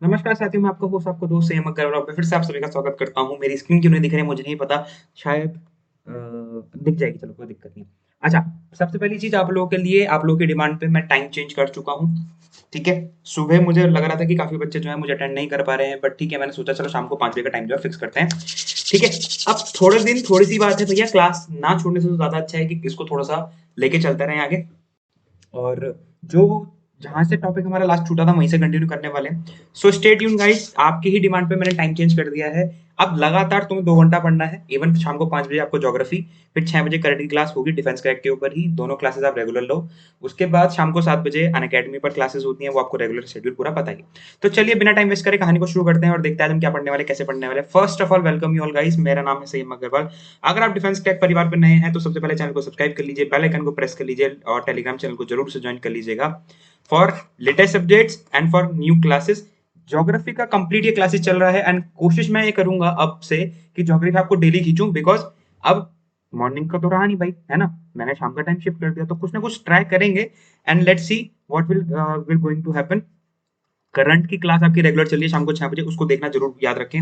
नमस्कार साथियों, मैं आपका होस्ट आपका दोस्त सेम अग्रवाल पे फिर से आप सभी का स्वागत करता हूँ। मेरी स्क्रीन क्यों नहीं दिख रही है मुझे नहीं पता। शायद दिख जाएगी, चलो कोई दिक्कत नहीं। अच्छा, सबसे पहली चीज़ आप लोगों के लिए आप लोगों की डिमांड पे मैं टाइम चेंज कर चुका हूँ। ठीक है, सुबह मुझे लग रहा था कि काफ़ी बच्चे जो हैं मुझे अटेंड नहीं कर पा रहे हैं, बट ठीक है मैंने सोचा चलो शाम को 5 बजे का टाइम जो है फिक्स करते हैं। ठीक है, अब थोड़े दिन थोड़ी सी बात है भैया, क्लास ना छोड़ने से तो ज़्यादा अच्छा है कि इसको थोड़ा सा लेके चलते रहें आगे। और जो जहाँ से टॉपिक हमारा लास्ट छूटा था वहीं से कंटिन्यू करने वाले हैं। सो स्टे ट्यून गाइस, आपकी ही डिमांड पे मैंने टाइम चेंज कर दिया है। अब लगातार तुम्हें 2 घंटा पढ़ना है, इवन शाम को 5 बजे आपको ज्योग्राफी, फिर 6 बजे करंट की क्लास होगी डिफेंस क्रैक के ऊपर ही, दोनों क्लासेस आप रेगुलर लो। उसके बाद शाम को 7 बजे अनअकैडमी पर क्लासेस होती हैं, वो आपको रेगुलर शेड्यूल पूरा पता ही है। तो चलिए बिना टाइम वेस्ट करे कहानी को शुरू करते हैं और देखते हैं आज हम क्या पढ़ने वाले, कैसे पढ़ने वाले। First of all welcome you all guys, मेरा नाम है सईम अग्रवाल। अगर आप डिफेंस टेक परिवार पर नए हैं तो सबसे पहले चैनल को सब्सक्राइब कर लीजिए, बेल आइकन को प्रेस कर लीजिए और टेलीग्राम चैनल को जरूर से ज्वाइन कर लीजिएगा for latest subjects and for new classes. Geography का कंप्लीट ये क्लासेस चल रहा है एंड कोशिश मैं ये करूंगा अब से कि ज्योग्राफी आपको डेली खींचूं, बिकॉज अब मॉर्निंग का तो रहा नहीं भाई, है ना। मैंने शाम का टाइम शिफ्ट कर दिया, तो कुछ ना कुछ ट्राई करेंगे and let's see what will going to happen. Current की क्लास आपकी रेगुलर चल रही है शाम को 6 बजे, उसको देखना जरूर याद रखें,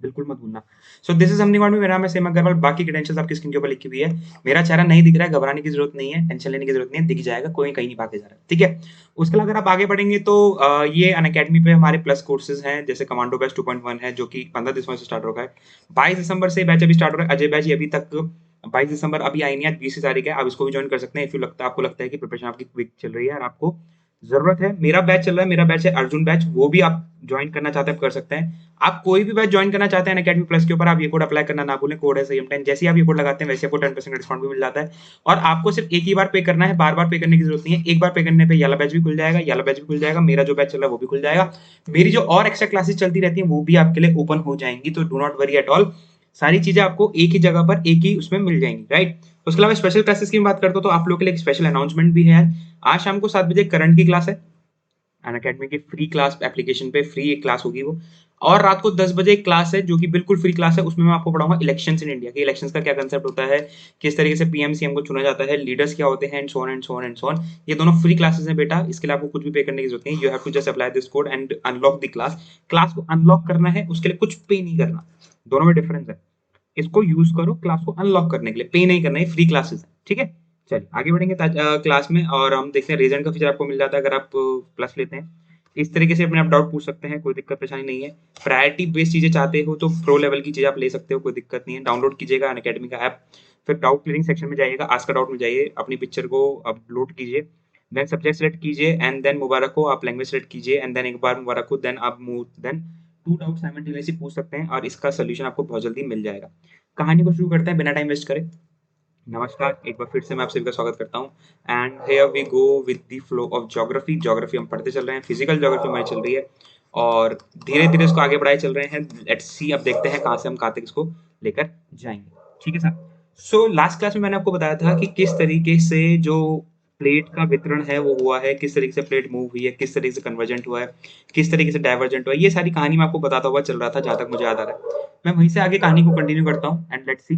बिल्कुल मत भूलना। So this is something about me, मेरा नाम है सेम अग्रवाल। बाकी की टेंशन आपकी स्क्रीन के ऊपर लिखी हुई है। मेरा चेहरा नहीं दिख रहा है, घबराने की जरूरत नहीं है, टेंशन लेने की जरूरत नहीं है, दिख जाएगा, कोई कहीं नहीं भागे जा रहा है। ठीक है, उसके अलावा अगर आप आगे बढ़ेंगे तो ये अनअकैडमी पे हमारे प्लस कोर्सेज हैं, जैसे कमांडो बैच 2.1 है जो कि 15 दिसंबर से स्टार्ट होगा है। 22 दिसंबर से बैच अभी स्टार्ट हो रहा है, अजय बैच ये अभी तक 22 दिसंबर अभी आई नहीं है, 20 तारीख है। आप इसको भी ज्वाइन कर सकते हैं इफ यू लगता आपको लगता है कि प्रिपरेशन आपकी क्विक चल रही है और आपको जरूरत है। मेरा बैच चल रहा है, मेरा बैच है अर्जुन बैच, वो भी आप ज्वाइन करना चाहते हैं आप कर सकते हैं। आप कोई भी बैच ज्वाइन करना चाहते हैं अकेडमी प्लस के ऊपर, आप ये कोड अप्लाई करना ना भूलें, कोड है SAM10। जैसे ही आप ये कोड लगाते हैं वैसे आपको 10% डिस्काउंट भी मिल जाता है। और आपको सिर्फ एक ही बार पे करना है, बार बार पे करने की जरूरत नहीं है। एक बार पे करने पे येलो बैच भी खुल जाएगा, येलो बैच भी खुल जाएगा, मेरा जो बैच चल रहा है वो भी खुल जाएगा। मेरी जो और एक्स्ट्रा क्लासेस चलती रहती हैं वो भी आपके लिए ओपन हो जाएंगी, तो do not worry at all. सारी चीजें आपको एक ही जगह पर एक ही उसमें मिल जाएंगी, राइट। उसके अलावा स्पेशल क्लासेस की बात करता हूँ तो आप लोग के लिए एक स्पेशल अनाउंसमेंट भी है। आज शाम को 7 बजे करंट की क्लास है, अनअकैडमी की फ्री क्लास एप्लीकेशन पे फ्री एक क्लास होगी वो। और रात को 10 बजे एक क्लास है जो कि बिल्कुल फ्री क्लास है, उसमें मैं आपको पढ़ाऊंगा इलेक्शंस इन इंडिया के, इलेक्शंस का क्या कंसेप्ट होता है, किस तरीके से पीएम सीएम को चुना जाता है, लीडर्स क्या होते हैं, and so on and so on and so on. ये दोनों फ्री क्लासेस हैं बेटा, इसके लिए आपको कुछ भी पे करने की जरूरत नहीं है। You have to just apply this code and unlock the class. Class को अनलॉक करना है, उसके लिए कुछ पे नहीं करना, दोनों में डिफरेंस है। इसको यूज करो क्लास को अनलॉक करने के लिए, पे नहीं करना है, फ्री क्लासेस है। ठीक है, चलिए आगे बढ़ेंगे क्लास में और हम देखते हैं रेजन का फीचर आपको मिल जाता है अगर आप प्लस लेते हैं। इस तरीके से अपने आप डाउट पूछ सकते हैं, कोई दिक्कत परेशानी नहीं है। प्रायोरिटी बेस्ड चीजें चाहते हो तो प्रो लेवल की चीजें आप ले सकते हो, कोई दिक्कत नहीं है। डाउनलोड कीजिएगा अनअकैडमी का ऐप, फिर डाउट क्लियरिंग सेक्शन में जाइएगा, आस्क का डाउट में जाइए, अपनी पिक्चर को अपलोड कीजिए, देन सब्जेक्ट सेलेक्ट कीजिए एंड देन मुबारक हो आप लैंग्वेज सेलेक्ट कीजिए एंड देन एक बार मुबारक हो देन आप move then to doubt simultaneously पूछ सकते हैं और इसका सोल्यूशन आपको बहुत जल्दी मिल जाएगा। कहानी को शुरू करते हैं बिना टाइम वेस्ट करे। नमस्कार, एक बार फिर से मैं आप सभी का स्वागत करता हूँ and here we go with the flow of geography. Geography हम पढ़ते चल रहे हैं, फिजिकल ज्योग्राफी हमारी चल रही है और धीरे धीरे इसको आगे बढ़ाए चल रहे हैं। लेट्स सी, अब देखते हैं कहाँ से हम कहाँ तक इसको लेकर जाएंगे। ठीक है सर। सो लास्ट क्लास में मैंने आपको बताया था कि किस तरीके से जो प्लेट का वितरण है वो हुआ है, किस तरीके से प्लेट मूव हुई है, किस तरीके से कन्वर्जेंट हुआ है, किस तरीके से डाइवर्जेंट हुआ है, ये सारी कहानी मैं आपको बताता हुआ चल रहा था जहां तक मुझे याद आ रहा है। मैं वहीं से आगे कहानी को कंटिन्यू करता हूँ एंड लेट्स सी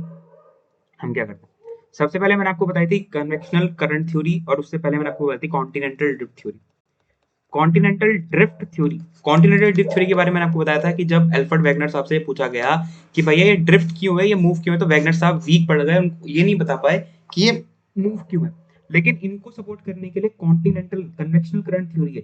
हम क्या करते हैं। सबसे पहले मैंने आपको बताई थी कन्वेक्शनल करंट थ्योरी और उससे पहले मैंने आपको बताई थी continental drift theory. Continental drift theory के बारे में मैंने आपको बताया था कि जब एल्फ्रेड वैगनर साहब से पूछा गया कि भैया ये ड्रिफ्ट क्यों है, ये मूव क्यों है, तो वैगनर साहब वीक पड़ गए, उनको ये नहीं बता पाए कि ये मूव क्यों है। लेकिन इनको सपोर्ट करने के लिए कॉन्टिनेंटल कन्वेक्शनल करंट थ्योरी है,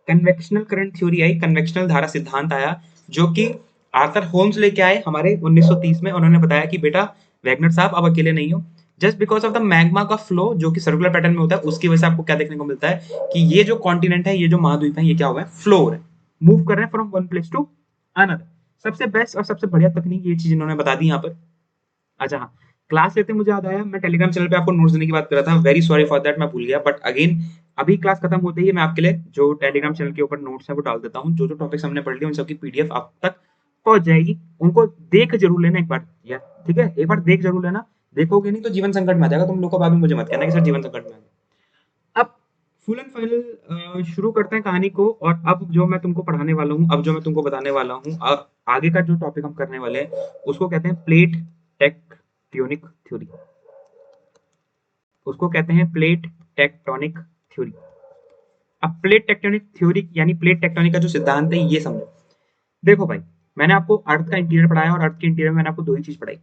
कन्वेक्शनल करंट थ्योरी आई, कन्वेक्शनल धारा सिद्धांत आया, जो कि आर्थर होम्स लेके आए हमारे 1930 में। उन्होंने बताया कि बेटा वैगनर साहब आप अकेले नहीं हो, just because of the magma का फ्लो जो कि सर्कुलर पैटर्न में होता है, उसकी वजह से आपको क्या देखने को मिलता है कि ये जो कॉन्टिनेंट है, ये जो महाद्वीप है, ये क्या हो गए, फ्लो हो रहे हैं, मूव कर रहे हैं from one place to another. सबसे बेस्ट और सबसे बढ़िया तकनीक ये चीज इन्होंने बता दी यहाँ पर। अच्छा हाँ, क्लास लेते मुझे याद आया, मैं टेलीग्राम चैनल पे आपको नोट्स देने की बात कर रहा था, वेरी सॉरी फॉर दैट, मैं भूल गया। बट अगेन अभी क्लास खत्म होते ही मैं आपके लिए जो टेलीग्राम चैनल के ऊपर नोट्स है वो डाल देता हूँ, जो जो टॉपिक्स हमने पढ़ लिए उन सबकी पीडीएफ आप तक पहुंच जाएगी। उनको देख जरूर लेना एक बार यार, ठीक है, एक बार देख जरूर लेना। देखोगे नहीं तो जीवन संकट में आ जाएगा तुम लोग का, बाद में मुझे मत कहना कि सर जीवन संकट में आ गया। अब फुल एंड फाइनल शुरू करते हैं कहानी को। और अब जो मैं तुमको पढ़ाने वाला हूँ, अब जो मैं तुमको बताने वाला हूँ, आगे का जो टॉपिक हम करने वाले हैं उसको कहते हैं प्लेट टेक्टोनिक थ्योरी। उसको कहते हैं प्लेट टेक्टोनिक थ्योरी। अब प्लेट टेक्टोनिक थ्योरी यानी प्लेट टेक्टोनिक का जो सिद्धांत है ये समझो। देखो भाई, मैंने आपको अर्थ का इंटीरियर पढ़ाया और अर्थ के इंटीरियर में मैंने आपको दो ही चीज पढ़ाई।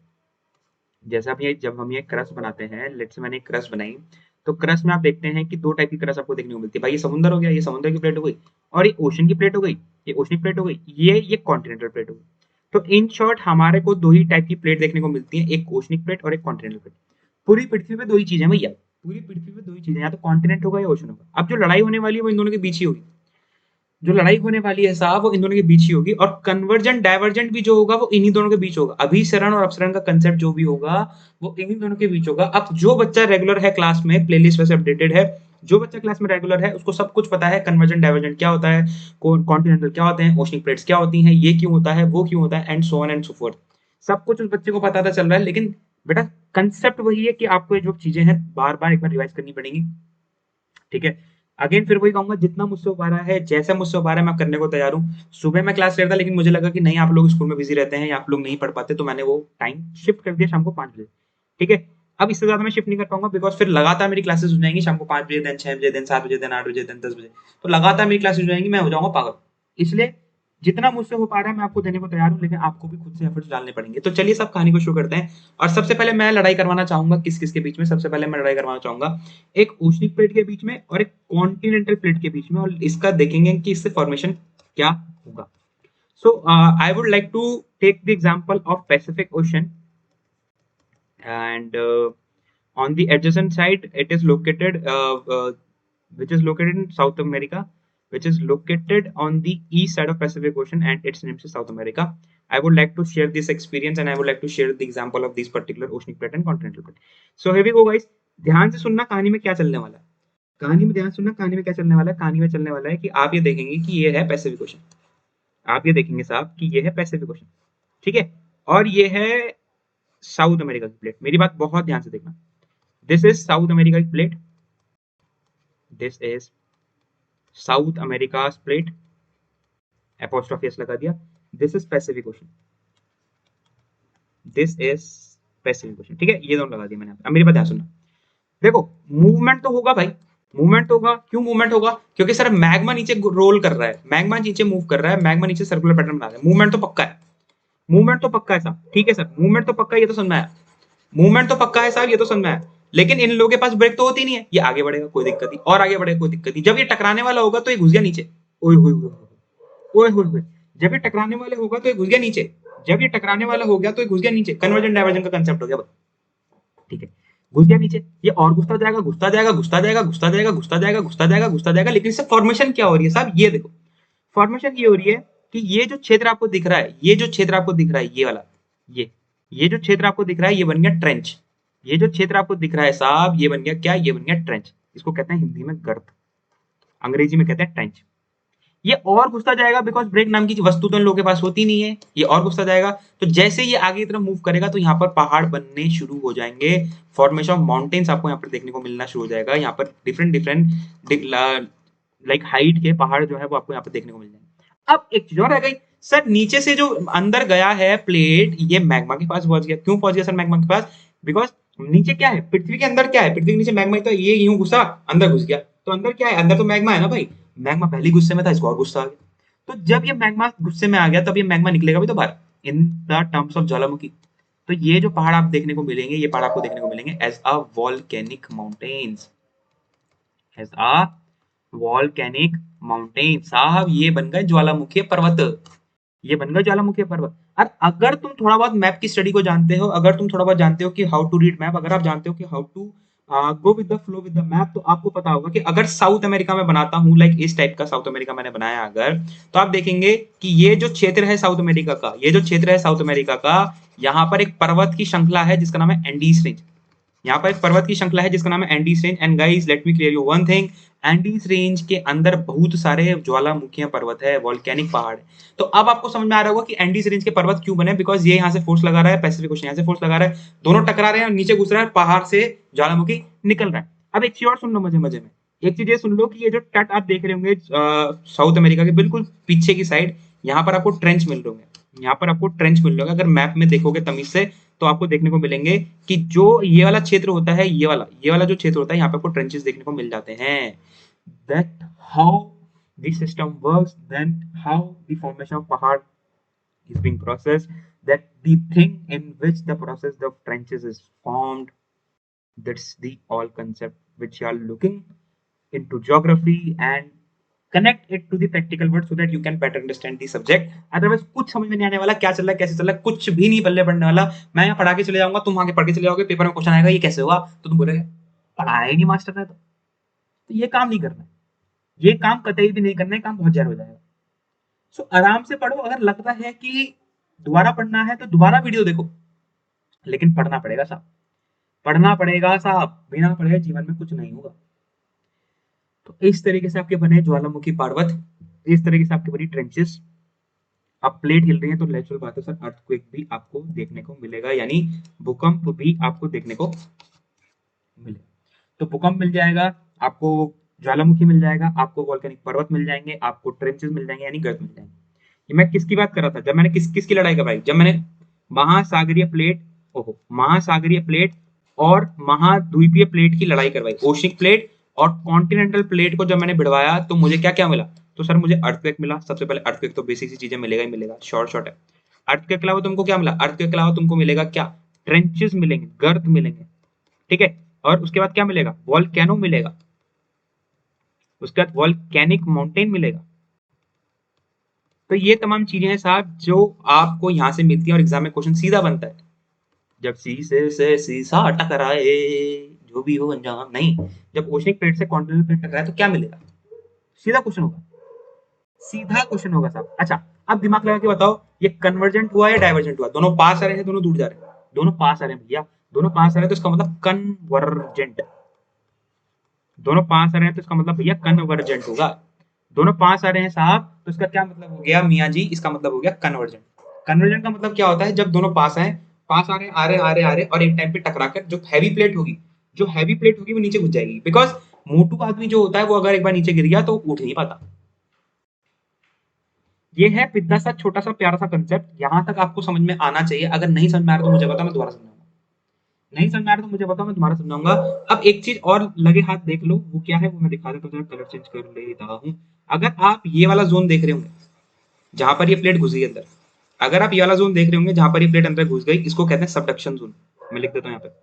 जैसे आप ये जब हम ये क्रस्ट बनाते हैं, लेट्स से मैंने एक क्रस्ट बनाई, तो क्रस्ट में आप देखते हैं कि दो टाइप की क्रस्ट आपको देखने को मिलती है। भाई ये समुद्र हो गया, ये समुद्र की प्लेट हो गई, और ये ओशन की प्लेट हो गई, ये ओशनिक प्लेट हो गई, ये कॉन्टिनेंटल प्लेट हो गई। तो इन शॉर्ट हमारे को दो ही टाइप की प्लेट देखने को मिलती है, एक ओशनिक प्लेट और एक कॉन्टिनेंटल प्लेट। पूरी पृथ्वी पे दो ही चीजें भैया, पूरी पृथ्वी पे दो ही चीजें, या तो कॉन्टिनेंट होगा या ओशन होगा। अब जो लड़ाई होने वाली है वो इन दोनों के बीच ही होगी, जो लड़ाई होने वाली है साहब वो इन दोनों के बीच ही होगी, और कन्वर्जेंट डाइवर्जेंट भी जो होगा वो इन्हीं दोनों के बीच होगा। अभिसरण और अपसरण का कंसेप्ट जो भी होगा वो इन्हीं दोनों के बीच होगा। अब जो बच्चा रेगुलर है क्लास में, प्लेलिस्ट वैसे अपडेटेड है, जो बच्चा क्लास में रेगुलर है उसको सब कुछ पता है, कन्वर्जेंट डाइवर्जेंट क्या होता है, कॉन्टिनेंटल क्या होते हैं, ओशनिक प्लेट्स क्या होती हैं, ये क्यों होता है, वो क्यों होता है, and so on and so fourth. सब कुछ उस बच्चे को पता था चल रहा है, लेकिन बेटा कंसेप्ट वही है कि आपको ये जो चीजें हैं बार बार एक बार रिवाइज करनी पड़ेंगी। ठीक है, अगेन फिर वही कहूंगा, जितना मुझसे हो पा रहा है, जैसा मुझसे हो पा रहा है, मैं करने को तैयार हूँ। सुबह मैं क्लास ले रहा था, लेकिन मुझे लगा कि नहीं आप लोग स्कूल में बिजी रहते हैं या आप लोग नहीं पढ़ पाते, तो मैंने वो टाइम शिफ्ट कर दिया शाम को 5 बजे। ठीक है, अब इससे ज्यादा मैं शिफ्ट नहीं कर पाऊंगा, बिकॉज फिर लगातार मेरी क्लासेस हो जाएंगी शाम को 5 बजे, दिन 6 बजे, दिन 7 बजे, दिन 8 बजे, दिन 10 बजे, तो लगातार मेरी क्लासेस हो जाएंगी, मैं हो जाऊंगा पागल। इसलिए जितना मुझसे हो पा रहा है मैं आपको देने को तैयार हूँ, लेकिन आपको भी खुद से एफर्ट्स डालने पड़ेंगे। तो चलिए सब कहानी को शुरू करते हैं। और सबसे पहले मैं लड़ाई करवाना चाहूंगा किस किस के बीच में, सबसे पहले मैं लड़ाई करवाना चाहूंगा एक ओशनिक प्लेट के बीच में और एक कॉन्टिनेंटल प्लेट के बीच में, और इसका देखेंगे कि इससे फॉर्मेशन क्या होगा। So I would like to take the example of Pacific Ocean, and on the adjacent side it is located which is located in South America, which is located on the east side of Pacific Ocean, and its name is South America. I would like to share this experience and I would like to share the example of these particular oceanic plate and continental plate. So here we go guys, ध्यान से सुनना कहानी में क्या चलने वाला है। कहानी में ध्यान सुनना, कहानी में क्या चलने वाला है। कहानी में चलने वाला है कि आप ये देखेंगे कि ये है पैसिफिक ओशन, आप ये देखेंगे साहब कि ये है पैसिफिक ओशन, ठीक है, और ये है साउथ अमेरिका की प्लेट। मेरी बात बहुत ध्यान से देखना, दिस इज साउथ अमेरिका की plate, this is south America plate, apostrophe S लगा दिया। This is Pacific ocean, this is Pacific ocean, ठीक है, ये दोनों लगा दिया मैंने। अब मेरी बात ध्यान सुनना, देखो मूवमेंट तो होगा भाई, मूवमेंट होगा। क्यों मूवमेंट होगा? क्योंकि सर मैग्मा नीचे रोल कर रहा है, मैग्मा नीचे मूव कर रहा है, मैग्मा नीचे सर्कुलर पैटर्न बना रहा है, मूवमेंट तो पक्का है, मूवमेंट तो पक्का है साहब। ठीक है सर, मूवमेंट तो पक्का है, ये तो समझ में आया, मूवमेंट तो पक्का है साहब, ये तो समझ में आया। लेकिन इन लोगों के पास ब्रेक तो होती नहीं है, ये आगे बढ़ेगा कोई दिक्कत नहीं, और आगे बढ़ेगा कोई दिक्कत नहीं। जब ये टकराने वाला होगा तो ये घुस गया नीचे, ओए होए होए ओए होए होए। जब ये टकराने वाले होगा तो ये घुस गया नीचे, जब ये टकराने वाला हो गया तो ये घुस गया नीचे। कन्वर्जेंट डाइवर्जेंट का कंसेप्ट हो गया, ठीक है, घुस गया नीचे। ये और घुसता जाएगा, घुसता जाएगा, घुसता जाएगा, घुसता जाएगा, घुसता जाएगा, घुसता जाएगा, घुसता जाएगा। लेकिन इससे फॉर्मेशन क्या हो रही है साहब, ये देखो, फॉर्मेशन ये हो रही है कि ये जो क्षेत्र आपको दिख रहा है, ये जो क्षेत्र आपको दिख रहा है, ये वाला, ये जो क्षेत्र आपको दिख रहा है, ये बन गया ट्रेंच। ये जो क्षेत्र आपको दिख रहा है साहब, ये बन गया क्या, ये बन गया ट्रेंच। इसको कहते हैं हिंदी में गर्त, अंग्रेजी में कहते हैं ट्रेंच। ये और घुसता जाएगा, बिकॉज ब्रेक नाम की वस्तु तो इन लोगों के पास होती नहीं है, ये और घुसता जाएगा। तो जैसे ये आगे की तरफ मूव करेगा तो यहाँ पर पहाड़ बनने शुरू हो जाएंगे, फॉर्मेशन ऑफ माउंटेन्स आपको यहाँ पर देखने को मिलना शुरू हो जाएगा। यहाँ पर डिफरेंट डिफरेंट लाइक हाइट के पहाड़ जो है वो आपको यहाँ पर देखने को मिल जाएंगे। अब एक चीज और रह गई सर, नीचे से जो अंदर गया है प्लेट, ये मैग्मा के पास पहुंच गया। क्यों पहुंच गया सर मैग्मा के पास? बिकॉज नीचे क्या है, पृथ्वी के अंदर क्या है, पृथ्वी के नीचे मैग्मा, तो ये यूं घुसा अंदर घुस गया, तो अंदर क्या है, अंदर तो मैग्मा है ना भाई। मैग्मा पहली गुस्से में था, इसको और गुस्सा आ गया। तो जब ये मैग्मा गुस्से में आ गया तब ये मैग्मा निकलेगा भी तो बाहर, इन द टर्म्स ऑफ ज्वालामुखी। तो ये जो पहाड़ आप देखने को मिलेंगे, ये पहाड़ आपको देखने को मिलेंगे as a volcanic mountains, as a volcanic mountain. साहब ये बन गए ज्वालामुखी पर्वत, ये बन गए ज्वालामुखी पर्वत। और अगर तुम थोड़ा बहुत मैप की स्टडी को जानते हो, अगर तुम थोड़ा बहुत जानते हो कि हाउ टू रीड मैप, अगर आप जानते हो कि how to go with the flow with the map, तो आपको पता होगा कि अगर साउथ अमेरिका में बनाता हूं, लाइक इस टाइप का साउथ अमेरिका मैंने बनाया अगर, तो आप देखेंगे कि ये जो क्षेत्र है साउथ अमेरिका का, ये जो क्षेत्र है साउथ अमेरिका का, यहाँ पर एक पर्वत की श्रृंखला है जिसका नाम है एंडीज रेंज। यहाँ पर एक पर्वत की श्रृंखला है जिसका नाम है Andes range. And guys let me clear you one thing, Andes range के अंदर बहुत सारे ज्वालामुखियां पर्वत है, वॉल्केनिक पहाड़ है। तो अब आपको समझ में आ रहा होगा कि एंडीज रेंज के पर्वत क्यों बने, बिकॉज ये यहाँ से फोर्स लगा रहा है, पैसिफिक ओशन यहाँ से फोर्स लगा रहा है, दोनों टकरा रहे हैं और नीचे घुस रहा है, पहाड़ से ज्वालामुखी निकल रहा है। अब एक चीज और सुन लो मजे मजे में, एक चीज ये सुन लो कि ये जो तट आप देख रहे होंगे साउथ अमेरिका के बिल्कुल पीछे की साइड, यहाँ पर आपको ट्रेंच मिल रहे होंगे, यहाँ पर आपको ट्रेंच मिल रहे होंगे। अगर मैप में देखोगे तमीज से तो आपको देखने को मिलेंगे कि जो ये वाला क्षेत्र होता है, ये वाला जो क्षेत्र होता है, यहाँ पे आपको ट्रेंचेस देखने को मिल जाते हैं। that how the system works, then how the formation of pahad is being processed, that the thing in which the process of trenches is formed. That's the all concept which you are looking into geography, and connect it to the practical world so that you can better understand the subject. Otherwise कुछ समझ में नहीं आने वाला, क्या चल रहा है कैसे चल रहा है कुछ भी नहीं पल्ले पड़ने वाला। मैं यहाँ पढ़ा के चले जाऊंगा, तुम आगे पढ़ के चले जाओगे, पेपर में क्वेश्चन आएगा ये कैसे हुआ, तो तुम बोलोगे पढ़ाया ही नहीं मास्टर ने। तो ये काम नहीं करना है, ये काम कतई भी नहीं करना है, काम बहुत जहर हो जाएगा। सो आराम से पढ़ो, अगर लगता है कि दोबारा पढ़ना है तो दोबारा वीडियो देखो, लेकिन पढ़ना पड़ेगा साहब, पढ़ना पड़ेगा साहब, बिना पढ़े जीवन में कुछ नहीं होगा। तो इस तरीके से आपके बने ज्वालामुखी पर्वत, इस तरीके से आपके बनी ट्रेंचेस। अब प्लेट हिल रही है तो नेचुरल बात है सर, अर्थक्वेक भी आपको देखने को मिलेगा, यानी भूकंप भी आपको देखने को मिलेगा। तो भूकंप मिल जाएगा आपको, ज्वालामुखी मिल जाएगा आपको, वॉल्केनिक पर्वत मिल जाएंगे आपको, ट्रेंचेस मिल जाएंगे यानी गर्त मिल जाएंगे। ये मैं किसकी बात कर रहा था, जब मैंने किसकी लड़ाई करवाई, जब मैंने महासागरीय प्लेट, ओहो महासागरीय प्लेट और महाद्वीपीय प्लेट की लड़ाई करवाई, ओशिक प्लेट और कॉन्टिनेंटल प्लेट को जब मैंने भिड़वाया तो मुझे क्या क्या मिला, तो सर मुझे अर्थक्वेक मिला। सबसे पहले अर्थक्वेक तो बेसिक सी चीजें मिलेगा ही मिलेगा, शॉर्ट है। अर्थक्वेक के अलावा तुमको क्या मिला, अर्थक्वेक के अलावा तुमको मिलेगा क्या, ट्रेंचेस मिलेंगे, गर्त मिलेंगे, ठीक है। और उसके बाद क्या मिलेगा, वॉल्केनो मिलेगा, उसके बाद वॉल्केनिक माउंटेन मिलेगा। तो ये तमाम चीजें हैं साहब जो आपको यहां से मिलती है, और एग्जाम में क्वेश्चन सीधा बनता है, जब शीशे से शीशा टकराए जो भी हो अंजाम नहीं, जब ओशनिक प्लेट से कॉन्टिनेंटल प्लेट टकराए तो क्या मिलेगा, सीधा क्वेश्चन होगा, सीधा क्वेश्चन होगा साहब। अच्छा अब दिमाग लगा के बताओ, ये कन्वर्जेंट हुआ या डाइवर्जेंट हुआ, दोनों पास आ रहे हैं दोनों दूर जा रहे हैं, दोनों पास आ रहे हैं भैया, दोनों पास आ रहे हैं तो इसका मतलब कन्वर्जेंट, दोनों पास आ रहे हैं तो इसका मतलब भैया कन्वर्जेंट होगा। दोनों पास आ रहे हैं साहब तो इसका क्या मतलब हो गया मियाँ जी, इसका मतलब हो गया कन्वर्जेंट। कन्वर्जेंट का मतलब क्या होता है, जब दोनों पास आए, पास आ रहे और एक टाइम पे टकराकर जो हैवी प्लेट होगी, जो हैवी प्लेट होगी वो नीचे घुस जाएगी, बिकॉज मोटू आदमी जो होता है वो अगर एक बार नीचे गिर गया तो उठ नहीं पाता। ये है पिद्दा सा छोटा सा प्यारा सा कंसेप्ट, यहां तक आपको समझ में आना चाहिए। अगर नहीं समझ में आ रहा तो मुझे बताओ, मैं दोबारा समझाऊंगा, नहीं समझ में आ रहा तो मुझे बताओ, मैं दोबारा समझाऊंगा। अब एक चीज और लगे हाथ देख लो, वो क्या है वो मैं दिखा देता हूँ, कलर चेंज कर लेता हूँ। अगर आप ये वाला जोन देख रहे होंगे जहां पर ये प्लेट घुस गई अंदर, अगर आप ये वाला जोन देख रहे होंगे जहां पर ये प्लेट अंदर घुस गई, इसको कहते हैं सबडक्शन जोन। मैं लिख देता हूँ यहाँ पे,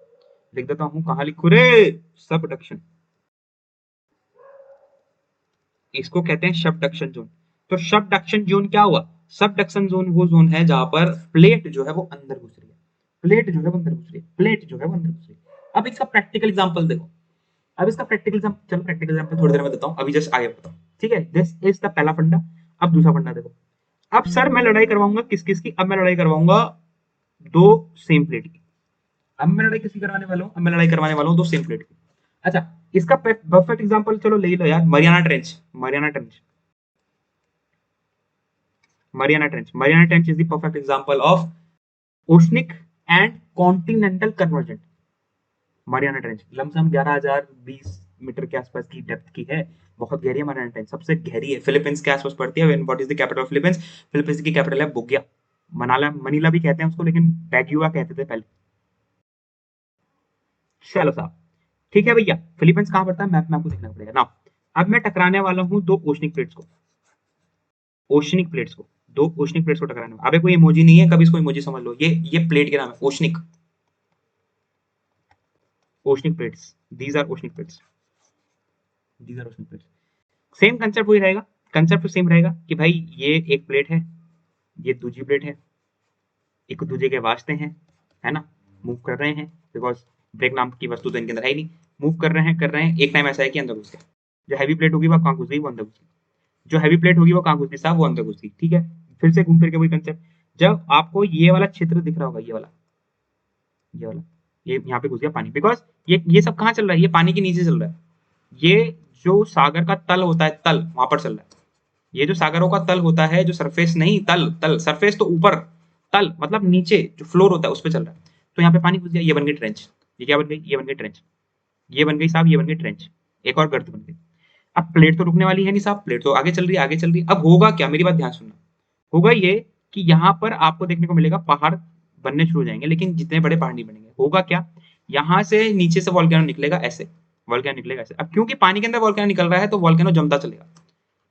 लिख देता हूँ, कहाँ लिखू रे, सबडक्शन, इसको कहते हैं सबडक्शन जोन। तो सबडक्शन जोन क्या हुआ, सबडक्शन जोन वो जोन है जहां पर प्लेट जो है वो अंदर घुस रही है, प्लेट जो है वो अंदर घुस रही है, प्लेट जो है वो अंदर घुस रही है। अब इसका प्रैक्टिकल एग्जांपल देखो, अब इसका प्रैक्टिकल चलो प्रैक्टिकल एग्जांपल थोड़ी देर में देता हूँ, अभी जस्ट आगे बताओ, ठीक है। दिस इज द पहला फंडा। अब दूसरा फंडा देखो, अब सर मैं लड़ाई करवाऊंगा किस किस की, अब मैं लड़ाई करवाऊंगा दो सेम प्लेट की। अब मैं लड़ाई किसकी करवाने वाला हूँ, अब मैं लड़ाई करवाने वाला हूँ दो सेम प्लेट की। अच्छा इसका परफेक्ट एग्जांपल चलो ले लो यार, Mariana Trench, Mariana Trench, Mariana Trench, Mariana Trench is the perfect example of oceanic and continental convergent. Mariana Trench lump sum 11,020 metre के आसपास की डेप्थ की है, बहुत गहरी है मरियाना ट्रेंच, सबसे गहरी है, फिलीपींस के आसपास पड़ती है। What is the capital of Philippines, Philippines की कैपिटल है बोगिया, मनाला मनीला भी कहते हैं उसको, लेकिन बैग्युआ कहते थे पहले। चलो साहब ठीक है भैया, फिलीपींस कहां पड़ता है मैप में आपको देखना पड़ेगा ना। अब मैं टकराने वाला हूं दो ओशनिक प्लेट्स को, ओशनिक प्लेट्स को, दो ओशनिक प्लेट्स को टकराने वाला। अबे कोई इमोजी नहीं है, कभी इसको इमोजी समझ लो, ये प्लेट के नाम है oceanic, oceanic plates, these are oceanic plates, these are oceanic plates. Same concept वही रहेगा, कंसेप्ट सेम रहेगा कि भाई ये एक प्लेट है, ये दूसरी प्लेट है, एक दूसरे के वास्ते हैं, है ना, मूव कर रहे हैं, बिकॉज ब्रेक नाम की वस्तु तो इनके अंदर है ही नहीं, मूव कर रहे हैं। एक टाइम ऐसा है कि अंदर घुस गया, जो हैवी प्लेट होगी वो कहाँ घुस गई, वो अंदर घुस गई, जो हैवी प्लेट होगी वो कहाँ घुस गई साहब, वो अंदर घुस गई, ठीक है। फिर से घूम फिर के वही कंसेप्ट, जब आपको ये वाला क्षेत्र दिख रहा होगा, ये वाला, ये वाला, ये यहाँ पे घुस गया पानी, बिकॉज ये सब कहाँ चल रहा है, ये पानी के नीचे चल रहा है, ये जो सागर का तल होता है, तल वहां पर चल रहा है, ये जो सागरों का तल होता है, जो सरफेस नहीं, तल, तल सरफेस तो ऊपर, तल मतलब नीचे जो फ्लोर होता है उस पर चल रहा है। तो यहाँ पे पानी घुस गया, ये बन गई ट्रेंच, ये क्या बन गई, ये बन गई ट्रेंच, ये बन गई साहब, ये बन गई ट्रेंच, एक और गर्त बन गई। अब प्लेट तो रुकने वाली है नहीं साहब, प्लेट तो आगे चल रही है, आगे चल रही है। अब होगा क्या, मेरी बात ध्यान सुनना, होगा ये कि यहाँ पर आपको देखने को मिलेगा पहाड़ बनने शुरू हो जाएंगे, लेकिन जितने बड़े पहाड़ नहीं बनेंगे। होगा क्या, यहाँ से नीचे से वॉल्केनो निकलेगा ऐसे, वोल्केनो निकलेगा ऐसे। अब क्योंकि पानी के अंदर वोल्केनो निकल रहा है तो वोल्केनो जमता चलेगा।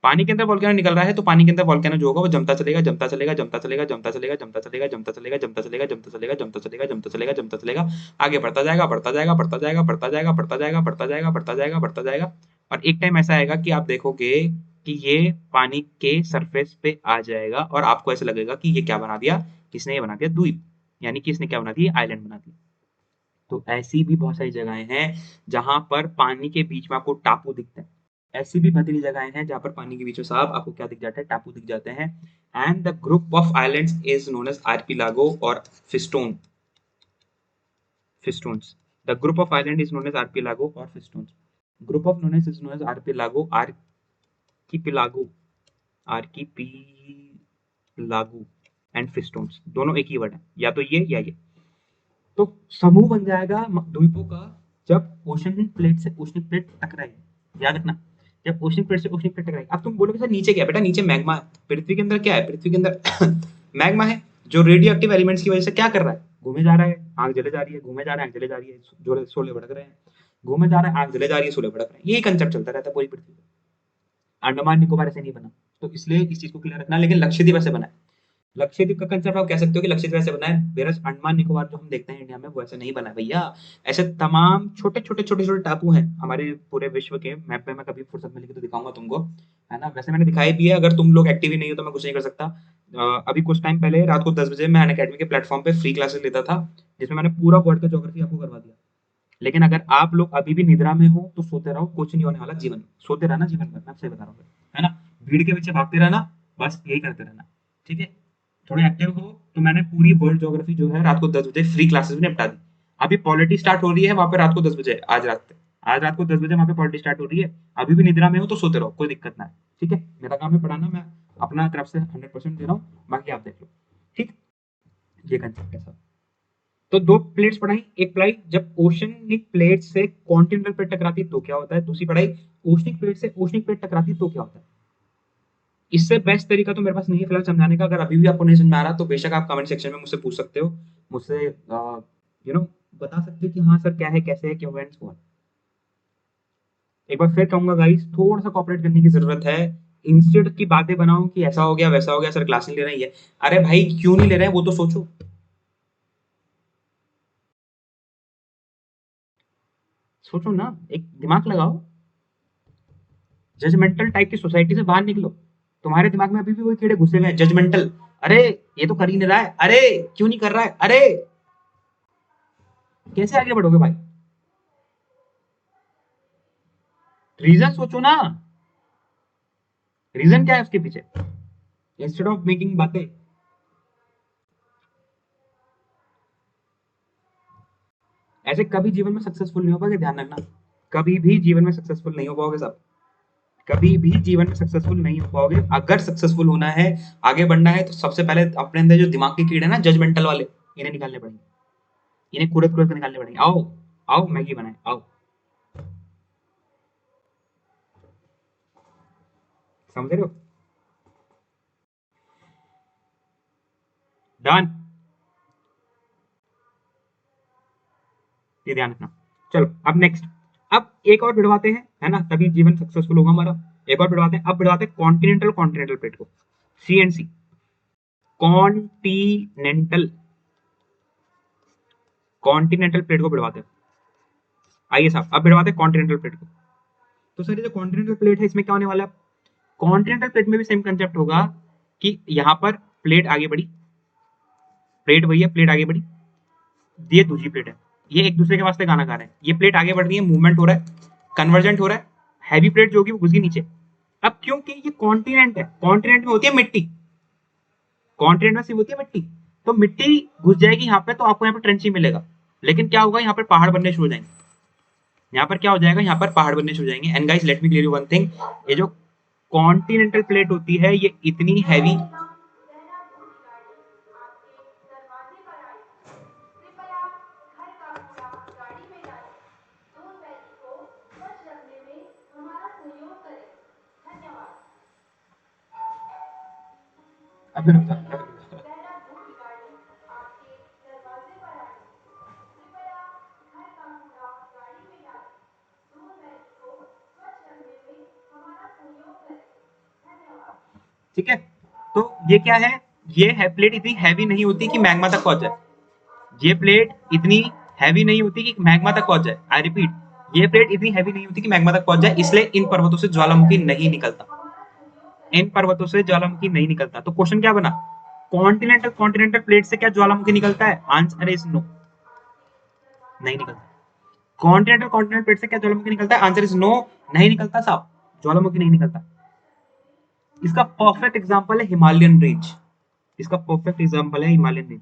पानी के अंदर वोल्केनो निकल रहा है तो पानी के अंदर वोल्केनो जो होगा वो जमता चलेगा, जमता चलेगा, जमता चलेगा, जमता चलेगा, जमता चलेगा, जमता चलेगा, जमता चलेगा, जमता चलेगा, जमता चलेगा, जमता चलेगा, जमता चलेगा, आगे बढ़ता जाएगा, बढ़ता जाएगा, बढ़ता जाएगा, बढ़ता जाएगा, बढ़ता जाएगा, बढ़ता जाएगा, बढ़ता जाएगा, बढ़ता जाएगा। और एक टाइम ऐसा आएगा कि आप देखोगे कि ये पानी के सरफेस पे आ जाएगा और आपको ऐसा लगेगा कि ये क्या बना दिया, किसने ये बना दिया, द्वीप, यानी कि इसने क्या बना दिया, आइलैंड बना दिया। तो ऐसी भी बहुत सारी जगहें हैं जहां पर पानी के बीच में आपको टापू दिखते हैं। ऐसी भी बदली जगहें हैं जहां पर पानी के बीच में साफ आपको क्या दिख जाता है, टापू दिख जाते हैं। And the group of islands is known as archipelago और festoons. The group of island is known as archipelago और festoons. Group of known as archipelago, archipelago, archipelago and festoons, दोनों एक ही वर्ड है, या तो ये या ये। तो समूह बन जाएगा द्वीपों का जब ओशन प्लेट से ओशन प्लेट टकराएगी। याद रखना, जब ओशन प्लेट से ओशन प्लेट टकराएगी। अब तुम बोलोगे सर नीचे क्या है? बेटा नीचे मैग्मा है। पृथ्वी के अंदर क्या है? पृथ्वी के अंदर मैग्मा है जो रेडियो एक्टिव एलिमेंट्स की वजह से क्या कर रहा है, घूमे जा रहा है, आग जले जा रही है, घूमे जा रहा है, आग जले जा रही है, जो शोले भड़क रहे हैं, घूमे जा रहा है, आग जले जा रही है, शोले भड़क रहे हैं। यही कंसेप्ट चलता रहता है पूरी पृथ्वी पे। अंडमान निकोबार ऐसे नहीं बना, तो इसलिए इस चीज को क्लियर रखना। लेकिन लक्षद्वीप ऐसे बना है। लक्षद्वीप का कंसेप्ट आप कह सकते हो कि लक्षद्वीप ऐसे बना है, वेरस अंडमान निकोबार जो हम देखते हैं इंडिया में वो ऐसे नहीं बना है भैया। ऐसे तमाम छोटे छोटे छोटे छोटे टापू हैं हमारे पूरे विश्व के मैप पे। मैं कभी फुर्सत मिलेगी तो दिखाऊंगा तुमको, है ना। वैसे मैंने दिखाई भी है, अगर तुम लोग एक्टिव ही नहीं हो तो मैं कुछ नहीं कर सकता। अभी कुछ टाइम पहले रात को 10 बजे मैं अनअकैडमी के प्लेटफॉर्म पे फ्री क्लासेस लेता था, जिसमें मैंने पूरा वर्ल्ड का ज्योग्राफी आपको करवा दिया। लेकिन अगर आप लोग अभी भी निद्रा में हो तो सोते रहो, कुछ नहीं होने वाला जीवन में। सोते रहना जीवन भर, मैं आपसे बता रहा हूँ, है ना। भीड़ के पीछे भागते रहना, बस यही करते रहना, ठीक है। थोड़े एक्टिव हो। तो मैंने पूरी वर्ल्ड ज्योग्राफी जो है रात को 10 बजे फ्री क्लासेस में निपटा दी। अभी पॉलिटी स्टार्ट हो रही है वहां पे रात को 10 बजे, आज रात को 10 बजे वहां पे पॉलिटी स्टार्ट हो रही है। अभी भी निद्रा में हो तो सोते रहो, कोई दिक्कत ना है, ठीक है। मेरा काम है पढ़ाना, मैं अपना तरफ से 100% दे रहा हूँ, बाकी आप देख लो, ठीक। ये कंसेप्ट है सब। तो दो प्लेट्स पढ़ाई, एक पढ़ाई जब ओशनिक प्लेट से कॉन्टिनेंटल प्लेट टकराती है तो क्या होता है, दूसरी पढ़ाई ओशनिक प्लेट से ओशनिक प्लेट टकराती है तो क्या होता है। इससे बेस्ट तरीका तो मेरे पास नहीं है फिलहाल समझाने का। अगर अभी भी आपको नहीं समझ में आ रहा तो बेशक आप कमेंट सेक्शन में मुझसे पूछ सकते हो, मुझसे यू नो बता सकते हो कि हाँ सर क्या है, कैसे है, क्यों है, and so on। एक बार फिर कहूंगा गाइस, थोड़ा सा कॉपरेट करने की जरूरत है। इंस्टेड की बातें बनाओ कि ऐसा हो गया वैसा हो गया, सर क्लास नहीं ले रहे हैं ये। अरे भाई क्यों नहीं ले रहे हैं वो तो सोचो, सोचो ना, एक दिमाग लगाओ। जजमेंटल टाइप की सोसाइटी से बाहर निकलो। तुम्हारे दिमाग में अभी भी वही कीड़े घुसे हुए हैं, जजमेंटल। अरे ये तो कर ही नहीं रहा है, अरे क्यों नहीं कर रहा है, अरे कैसे आगे बढ़ोगे भाई। रीजन सोचो ना, रीजन क्या है उसके पीछे, इंस्टेड ऑफ मेकिंग बातें। ऐसे कभी जीवन में सक्सेसफुल नहीं हो पाओगे, ध्यान रखना। कभी भी जीवन में सक्सेसफुल नहीं हो पाओगे सब। कभी भी जीवन में सक्सेसफुल नहीं हो पाओगे। अगर सक्सेसफुल होना है, आगे बढ़ना है, तो सबसे पहले अपने अंदर जो दिमाग के कीड़े ना जजमेंटल वाले, इन्हें निकालने पड़ेंगे। इन्हें कुरत कुरत कर निकालने पड़ेंगे। आओ, आओ मैगी बनाए, आओ। समझ रहे हो? डन, ये ध्यान रखना। चलो अब नेक्स्ट, अब एक और बिड़वाते हैं, है ना, तभी जीवन सक्सेसफुल होगा हमारा। एक और बिड़वाते हैं, अब बिड़वाते हैं कॉन्टिनेंटल कॉन्टिनेंटल प्लेट को, C and C. Continental continental plate को बिड़वाते हैं। आइए साहब, अब बिड़वाते हैं कॉन्टिनेंटल प्लेट को। तो सर ये जो कॉन्टिनेंटल प्लेट है इसमें क्या होने वाला है? कॉन्टिनेंटल प्लेट में भी सेम कंसेप्ट होगा कि यहाँ पर प्लेट आगे बढ़ी, प्लेट वही है, प्लेट आगे बढ़ी, ये दूसरी प्लेट है, ये एक दूसरे के वास्ते गाना गा रहे हैं। ये प्लेट आगे बढ़ रही है, मूवमेंट हो रहा है, कन्वर्जेंट हो रहा है। हैवी प्लेट जो होगी वो घुस गई नीचे। अब क्योंकि ये कॉन्टिनेंट है, कॉन्टिनेंट में होती है मिट्टी, कॉन्टिनेंट में सिर्फ होती है मिट्टी, तो मिट्टी घुस जाएगी यहाँ पे तो आपको यहाँ पे ट्रेंच ही मिलेगा। लेकिन क्या होगा, यहाँ पर पहाड़ बनने शुरू हो जाएंगे। यहाँ पर क्या हो जाएगा, यहाँ पर पहाड़ बनने शुरू हो जाएंगे। And guys let me clear you one thing, ये जो कॉन्टिनेंटल प्लेट होती है ये इतनी हैवी, अभी रुक जा, अभी रुक जा। ठीक है, तो ये क्या है, ये है प्लेट इतनी हैवी नहीं होती कि मैग्मा तक पहुंच जाए, ये प्लेट इतनी हैवी नहीं होती कि मैग्मा तक पहुंच जाए। आई रिपीट, ये प्लेट इतनी हैवी नहीं होती कि मैग्मा तक पहुंच जाए, इसलिए इन पर्वतों से ज्वालामुखी नहीं निकलता, इन पर्वतों से ज्वालामुखी नहीं निकलता। तो क्वेश्चन क्या बना, कॉन्टिनेंटल कॉन्टिनेंटल प्लेट से क्या ज्वालामुखी निकलता है, आंसर इज नो, नहीं निकलता। कॉन्टिनेंटल कॉन्टिनेंटल प्लेट से क्या ज्वालामुखी निकलता है, आंसर इज नो, नहीं निकलता साहब, ज्वालामुखी नहीं निकलता। इसका परफेक्ट एग्जांपल है हिमालयन रेंज, इसका परफेक्ट एग्जांपल है हिमालयन रेंज।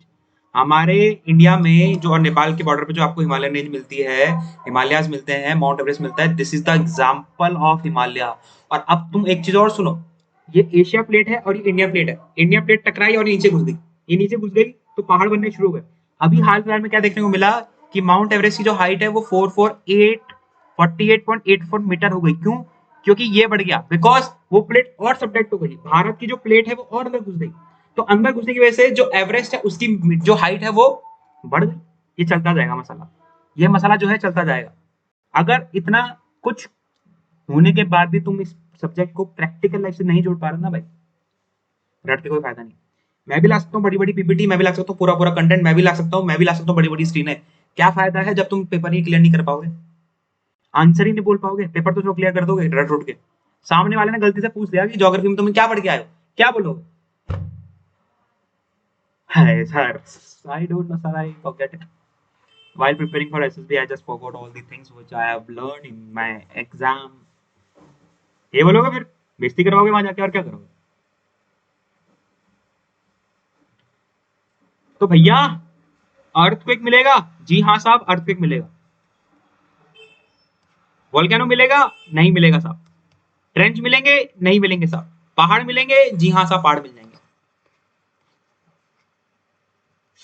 हमारे इंडिया में जो, और नेपाल के बॉर्डर पे जो आपको हिमालयन रेंज मिलती है, हिमालयाज मिलते हैं, माउंट एवरेस्ट मिलता है, this is the example of Himalaya. और अब तुम एक चीज और सुनो, ये एशिया प्लेट है और ये इंडिया प्लेट है, इंडिया प्लेट टकराई और नीचे घुस गई, ये नीचे घुस गई तो पहाड़ बनने शुरू हो गए। अभी हाल फिलहाल में क्या देखने को मिला कि माउंट एवरेस्ट की जो हाइट है वो 48.84 मीटर हो गई। क्यों, क्योंकि ये बढ़ गया, बिकॉज वो प्लेट और सब्जेक्ट हो गई, भारत की जो प्लेट है वो और अंदर घुस गई, तो अंदर घुसने की वजह से जो एवरेस्ट है उसकी जो हाइट है वो बढ़ गई। ये चलता जाएगा मसाला, ये मसाला जो है चलता जाएगा। अगर इतना कुछ होने के बाद भी तुम इस सब्जेक्ट को प्रैक्टिकल लाइफ से नहीं जोड़ पा रहे ना भाई, रट के कोई फायदा नहीं। मैं भी ला सकता हूँ बड़ी बड़ी पीपीटी, मैं भी ला सकता हूँ पूरा पूरा कंटेंट, मैं भी ला सकता हूँ, मैं भी ला सकता हूँ बड़ी बड़ी स्क्रीन है, क्या फायदा है जब तुम पेपर ही क्लियर नहीं कर पाओगे, आंसर ही नहीं बोल पाओगे, पेपर तो जो क्लियर कर दोगे रट उठ के। सामने वाले ने गलती से पूछ लिया कि ज्योग्राफी में तुम क्या पढ़ के आए हो, क्या बोलोगे, Hi, sir. I don't know, sir. I forget it. While preparing for SSB, I just forgot all the things which I have learned in my exam. ये बोलोगे फिर, बेइज्जती करवाओगे वहां जाके, और क्या करोगे। तो भैया, अर्थक्वेक मिलेगा, जी हाँ साहब, अर्थक्वेक मिलेगा। वोल्केनो मिलेगा, नहीं मिलेगा साहब। ट्रेंच मिलेंगे, नहीं मिलेंगे साहब। पहाड़ मिलेंगे, जी हाँ साहब, पहाड़ मिल जाएंगे।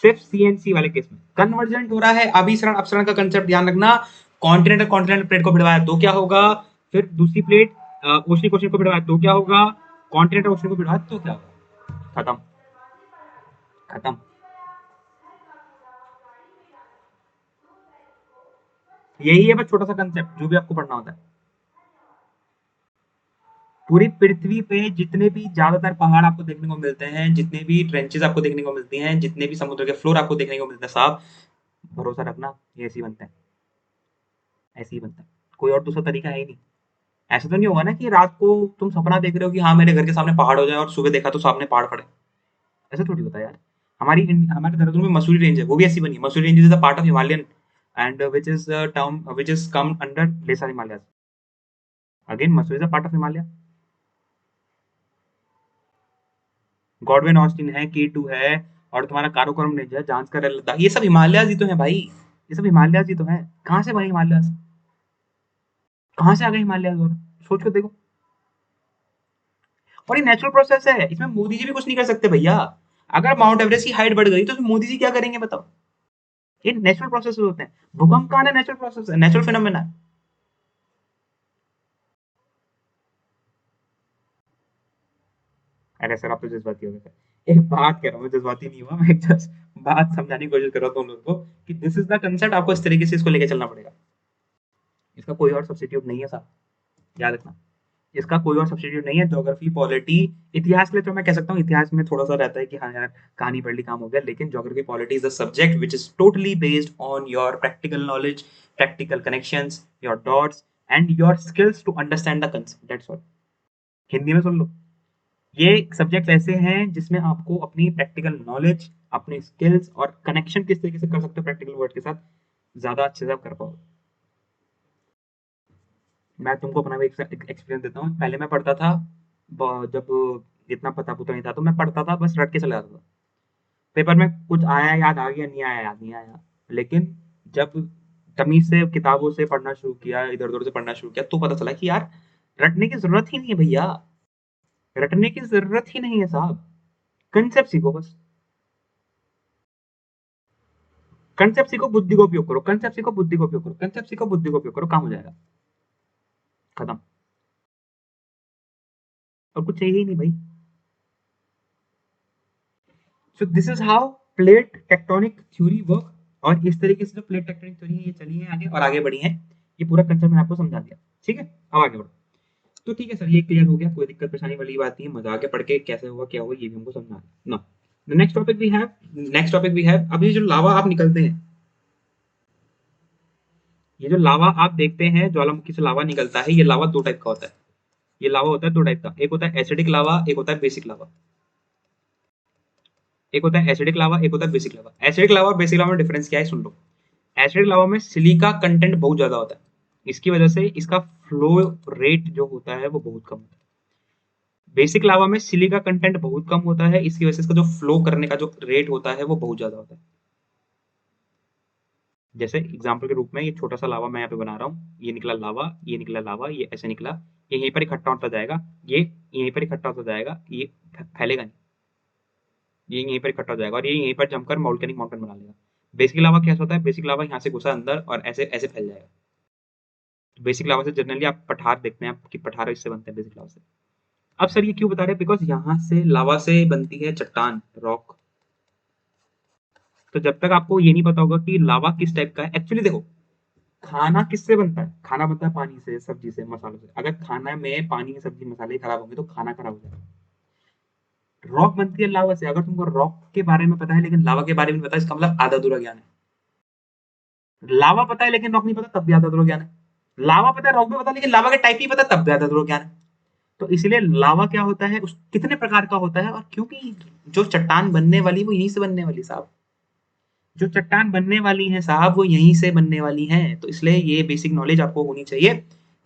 सिर्फ सीएनसी वाले केस में कन्वर्जेंट हो रहा है, अभिसरण अपसरण का कंसेप्ट ध्यान रखना। कॉन्टिनेंटल प्लेट को भिड़वाया तो क्या होगा, फिर दूसरी प्लेट ओशनिक ओशन को भिड़वाया तो क्या होगा, कॉन्टिनेंटल ओशन को भिड़वाया तो क्या होगा, खत्म, खत्म। यही है बस छोटा सा कंसेप्ट जो भी आपको पढ़ना होता है। पूरी पृथ्वी पे जितने भी ज्यादातर पहाड़ आपको देखने को मिलते हैं, जितने भी ट्रेंचेस आपको देखने को मिलती हैं, जितने भी समुद्र के फ्लोर आपको देखने को मिलते हैं साहब, भरोसा रखना ये ऐसे ही बनता है, ऐसे ही बनता है, कोई और दूसरा तरीका है ही नहीं। ऐसा तो नहीं होगा ना कि रात को तुम सपना देख रहे हो कि हाँ मेरे घर के सामने पहाड़ हो जाए, और सुबह देखा तो सामने पहाड़ खड़े, ऐसा थोड़ी होता है यार। हमारे देहरादून में मसूरी रेंज है, वो भी ऐसी बनी है। Mussoorie range is a part of Himalayan and which is town which is come under lesser Himalaya. Again Mussoorie is a part of Himalaya. Godwin Austen है, K2 है, और तुम्हारा काराकोरम रेंज है, जांस्कर है, लद्दाख, ये सब हिमालयाज ही तो है भाई, ये सब हिमालयाज ही तो है। कहाँ से बने हिमालयाज, कहाँ से आ गए हिमालयाज, और सोच कर देखो। और ये नेचुरल प्रोसेस है, इसमें मोदी जी भी कुछ नहीं कर सकते भैया। अगर माउंट एवरेस्ट की हाइट बढ़ गई तो उसमें मोदी जी क्या करेंगे बताओ। ये नेचुरल प्रोसेस होते हैं, भूकंप का आना नेचुरल प्रोसेस है, नेचुरल फिनोमेना है। अरे सर आप तो जज्बाती हो गए सर, एक बात कह रहा हूँ, मैं जज्बाती नहीं हुआ, मैं जस्ट बात समझाने की कोशिश कर रहा हूँ तुम लोगों को कि दिस इज द कंसेप्ट, आपको इस तरीके से इसको लेके चलना पड़ेगा। इसका कोई और सब्स्टिट्यूट नहीं है साहब, याद रखना, इसका कोई और सब्स्टिट्यूट नहीं है। ज्योग्राफी, पॉलिटी, इतिहास के लिए तो मैं कह सकता हूँ, इतिहास में थोड़ा सा रहता है कि हाँ यार कहानी पढ़ ली काम हो गया, लेकिन geography polity is a subject which is totally based on your practical knowledge, practical connections, your dots and your skills to understand the concept, that's all. Hindi में सुन लो, ये सब्जेक्ट ऐसे हैं जिसमें आपको अपनी प्रैक्टिकल नॉलेज, अपने स्किल्स और कनेक्शन किस तरीके से कर सकते हो प्रैक्टिकल वर्ड के साथ, ज्यादा अच्छे से आप कर पाओगे। मैं तुमको अपना भी एक्सपीरियंस देता हूँ। पहले मैं पढ़ता था, जब इतना पता पुता नहीं था तो मैं पढ़ता था, बस रट के चला जाता था। पेपर में कुछ आया याद आ गया, नहीं आया याद नहीं आया। लेकिन जब तमीज से किताबों से पढ़ना शुरू किया, इधर उधर से पढ़ना शुरू किया, तो पता चला कि यार रटने की जरूरत ही नहीं है भैया, रटने की जरूरत ही नहीं है साहब, कंसेप्ट सीखो बस, कंसेप्ट सीखो, बुद्धि को उपयोग करो, कंसेप्ट सीखो, बुद्धि को उपयोग करो, कंसेप्ट सीखो, बुद्धि को उपयोग करो, काम हो जाएगा, खत्म। और कुछ चाहिए ही नहीं भाई। So this is how plate tectonic theory work. और इस तरीके से जो प्लेट टेक्टोनिक थ्योरी है ये चली है आगे और आगे बढ़ी है, ये पूरा कंसेप्ट मैंने आपको समझा दिया, ठीक है। अब आगे बढ़ो। तो ठीक है सर, ये क्लियर हो गया, कोई दिक्कत परेशानी वाली बात नहीं है, मजा आके पढ़ के कैसे हुआ क्या हुआ ये भी हमको समझना है ना। नेक्स्ट टॉपिक वी हैव अब ये जो लावा आप निकलते हैं, ये जो लावा आप देखते हैं ज्वालामुखी से लावा निकलता है, ये लावा दो टाइप का होता है। ये लावा होता है दो टाइप का, एक होता है एसिडिक लावा, एक होता है बेसिक लावा। एक होता है एसिडिक लावा, एक होता है बेसिक लावा। एसिडिक लावा और बेसिक लावा में डिफरेंस क्या है सुन लो। एसिडिक लावा में सिलिका कंटेंट बहुत ज्यादा होता है, इसकी वजह से इसका फ्लो रेट जो होता है वो बहुत कम होता है। बेसिक लावा में सिलिका कंटेंट बहुत कम होता है, इसकी वजह से इसका जो फ्लो करने का जो रेट होता है वो बहुत ज्यादा होता है। जैसे एग्जाम्पल के रूप में ये छोटा सा लावा मैं यहाँ पे बना रहा हूँ, ये निकला लावा, ये निकला लावा, ये ऐसे निकला, ये यहीं पर इकट्ठा होता जाएगा, ये यहीं पर इकट्ठा होता जाएगा, ये फैलेगा नहीं, ये यहीं पर इकट्ठा हो जाएगा और ये यहीं पर जमकर वोल्केनिक माउंटेन बना लेगा। बेसिक लावा कैसा होता है, बेसिक लावा यहाँ से घुसा अंदर और ऐसे ऐसे फैल जाएगा। बेसिक लावा से जनरली आप पठार देखते हैं, आपकी पठार इससे बनते हैं बेसिक लावा से। अब सर ये क्यों बता रहे हैं, बिकॉज यहाँ से लावा से बनती है चट्टान, रॉक। तो जब तक आपको ये नहीं पता होगा कि लावा किस टाइप का है, एक्चुअली देखो खाना किससे बनता है, खाना बनता है पानी से, सब्जी से, मसालों से। अगर खाना में पानी सब्जी मसाले खराब होंगे तो खाना खराब हो जाएगा। रॉक बनती है लावा से, अगर तुमको रॉक के बारे में पता है लेकिन लावा के बारे में नहीं पता, इसका मतलब आधा अधूरा ज्ञान है। लावा पता है लेकिन रॉक नहीं पता, तब भी आधा अधूरा ज्ञान है। लावा पता है रॉक भी पता है लेकिन लावा के टाइप नहीं पता, तब भी आधा अधूरा ज्ञान है। तो इसलिए लावा क्या होता है, उस कितने प्रकार का होता है, और क्योंकि जो चट्टान बनने वाली वो यहीं से बनने वाली साहब, जो चट्टान बनने वाली है साहब वो यहीं से बनने वाली है। तो इसलिए ये बेसिक नॉलेज आपको होनी चाहिए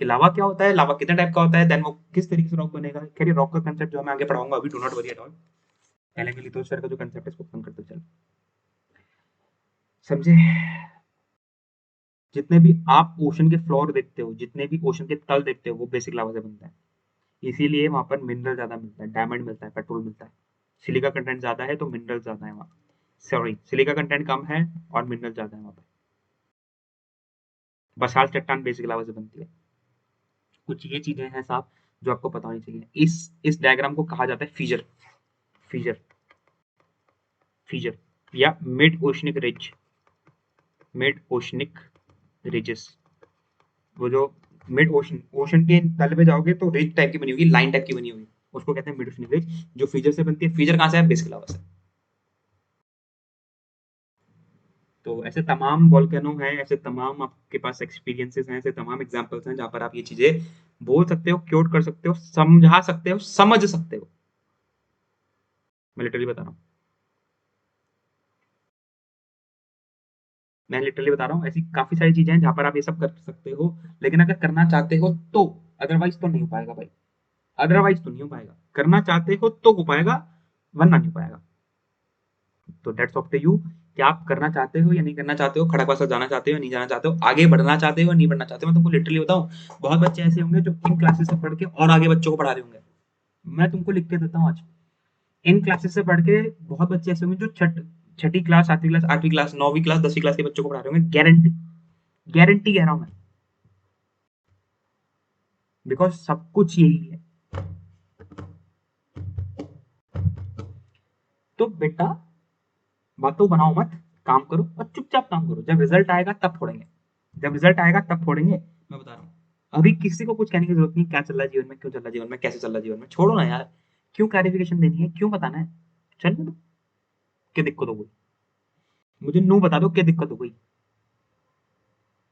कि लावा क्या होता है, लावा कितने टाइप का होता है, देन वो किस तरीके से रॉक बनेगा। खैर रॉक का कंसेप्ट जो मैं आगे पढ़ाऊंगा, अभी do not worry at all. पहले के लिथोस्फीयर का जो कंसेप्ट है इसको खत्म करते चल, समझे। जितने भी आप ओशन के फ्लोर देखते हो, जितने भी ओशन के तल देखते हो, वो बेसिक लावा से बनता है। इसीलिए वहां पर मिनरल ज्यादा मिलता है, डायमंड मिलता है, पेट्रोल मिलता है। सिलिका कंटेंट ज्यादा है तो मिनरल ज्यादा है वहां, सॉरी सिलिका कंटेंट कम है और मिनरल ज्यादा है वहां पर। बसाल्ट चट्टान बेसिक लावा से बनती है। कुछ ये चीजें हैं साहब जो आपको पता होनी चाहिए। इस डायग्राम को कहा जाता है फीजर, फीजर, फीजर या mid oceanic ridge, mid oceanic ridges. वो जो मिड ओशन, ओशन के तल पे जाओगे तो रिज टाइप की बनी होगी, लाइन टाइप की बनी होगी, उसको कहते हैं मिड ओशनिक रिज, जो फीजर से बनती है। फीजर कहां से है, बेसिक लावा से। तो ऐसे तमाम वॉल्केनो हैं, ऐसे तमाम आपके पास एक्सपीरियंसेस हैं, ऐसे तमाम एग्जांपल्स हैं जहां पर आप ये चीजें बोल सकते हो, क्योट कर सकते हो, समझा सकते हो, समझ सकते हो। मैं लिटरली बता रहा हूँ, मैं लिटरली बता रहा हूँ, ऐसी काफी सारी चीजें हैं जहां पर आप ये सब कर सकते हो। लेकिन अगर करना चाहते हो तो, अदरवाइज तो नहीं हो पाएगा भाई, अदरवाइज तो नहीं हो पाएगा। करना चाहते हो तो हो पाएगा, वरना नहीं हो पाएगा। तो डेट्स ऑफ टू यू कि आप करना चाहते हो या नहीं करना चाहते हो, खड़गवासला जाना चाहते हो या नहीं जाना चाहते हो, आगे बढ़ना चाहते हो या नहीं बढ़ना चाहते हो। मैं तुमको लिटरली बताऊं, बहुत बच्चे ऐसे होंगे जो इन क्लासेस से पढ़ के और आगे बच्चों को पढ़ा रहे होंगे। मैं तुमको लिख के देता हूँ आज, इन क्लासेस से पढ़ के बहुत बच्चे ऐसे होंगे जो छठी क्लास, सातवीं क्लास, आठवीं क्लास, नौवीं क्लास, 10वीं क्लास के बच्चों को पढ़ा रहे होंगे, गारंटी, गारंटी कह रहा हूं मैं, बिकॉज सब कुछ यही है। तो बेटा बातों बनाओ मत, काम करो और चुपचाप काम करो। जब रिजल्ट आएगा तब फोड़ेंगे, जब रिजल्ट आएगा तब फोड़ेंगे, मैं बता रहा हूँ। अभी किसी को कुछ कहने की जरूरत नहीं, क्या चल रहा है जीवन में, क्यों चल रहा है जीवन में, कैसे चल रहा है जीवन में, छोड़ो ना यार। क्यों क्लैरिफिकेशन देनी है, क्यों बताना है, चलने दो। क्या दिक्कत हो गई, मुझे नू बता दो क्या दिक्कत हो गई,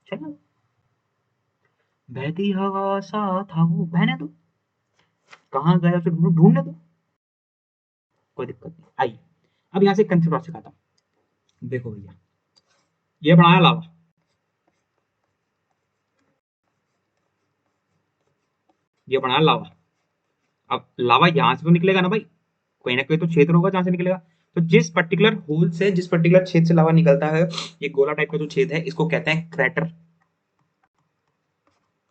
चलने दो। बहती हवा सा था वो, बहने दो। कहाँ गया फिर ढूंढने दो, कोई दिक्कत नहीं। आइए अब यहाँ से कंसेप्ट और सिखाता हूँ। देखो भैया, ये बनाया लावा, ये बनाया लावा। अब लावा यहाँ से तो निकलेगा ना भाई, कोई ना कोई तो क्षेत्र होगा जहां से निकलेगा। तो जिस पर्टिकुलर होल से, जिस पर्टिकुलर छेद से लावा निकलता है, ये गोला टाइप का जो छेद है, इसको कहते हैं क्रैटर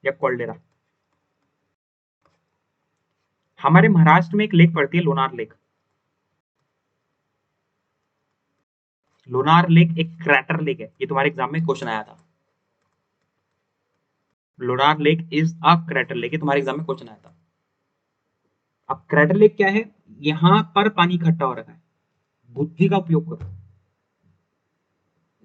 या कॉल्डेरा। हमारे महाराष्ट्र में एक लेक पड़ती है, लोनार लेक। लोनार लेक एक क्रैटर लेक है, ये तुम्हारे एग्जाम में क्वेश्चन आया था। Lonar lake is a crater lake, ये तुम्हारे एग्जाम में क्वेश्चन आया था। अब क्रैटर लेक क्या है, यहां पर पानी इकट्ठा हो रखा है, बुद्धि का उपयोग करो।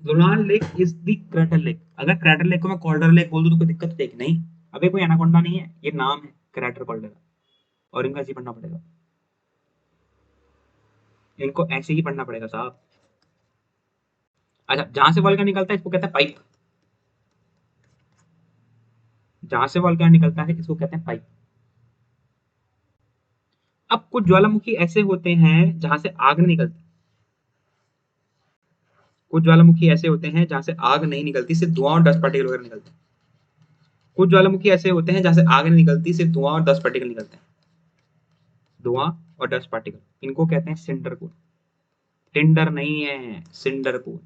Lonar lake is the crater lake. अगर क्रैटर लेक को मैं कॉल्डर लेक बोल दूं तो कोई दिक्कत है कि नहीं, अबे कोई एनाकोंडा नहीं है, ये नाम है। क्रैटर कॉल्डेरा। और इनको ऐसे ही पढ़ना पड़ेगा, इनको ऐसे ही पढ़ना पड़ेगा साहब। अच्छा, जहां से वॉल्केनो निकलता है इसको कहते हैं पाइप। जहां से वॉल्केनो निकलता है इसको कहते हैं पाइप। अब कुछ ज्वालामुखी ऐसे होते हैं जहां से आग नहीं निकलती। कुछ ज्वालामुखी ऐसे होते हैं जहां से आग नहीं निकलती, सिर्फ धुआं और डस्ट पार्टिकल वगैरह निकलते हैं। कुछ ज्वालामुखी ऐसे होते हैं जहां से आग नहीं निकलती, सिर्फ धुआं और डस्ट पार्टिकल निकलते हैं। धुआं और डस्ट पार्टिकल, इनको कहते हैं सिंडर कोन। टिंडर नहीं है, सिंडर कोन,